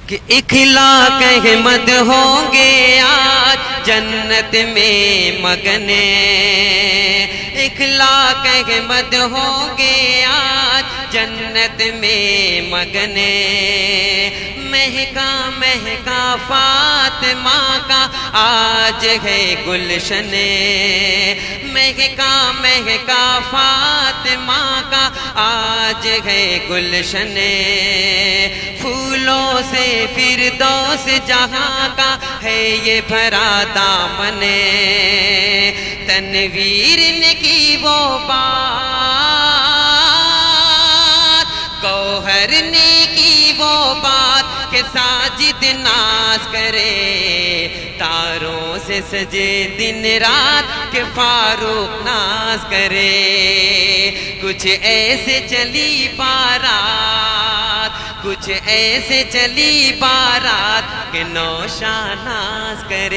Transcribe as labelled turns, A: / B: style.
A: کہ اخلاق احمد ہوں گے آج جنت میں مگنے، اخلاق احمد ہوں گے آج جنت میں مگنے، مہکا مہکا فاطمہ کا آج ہے گلشن، مہکا مہکا فاطمہ کا آج ہے گلشن، پھولوں سے فردوس جہاں کا ہے یہ بھرا دامن، تنویر نے کی وہ بات، گوہر نے کی وہ بات کہ ساجد ناز کرے، تاروں سے سجے دن رات کہ فاروق ناز کرے، کچھ ایسے چلی بارات، کچھ ایسے چلی بارات کہ نوشا ناز کرے۔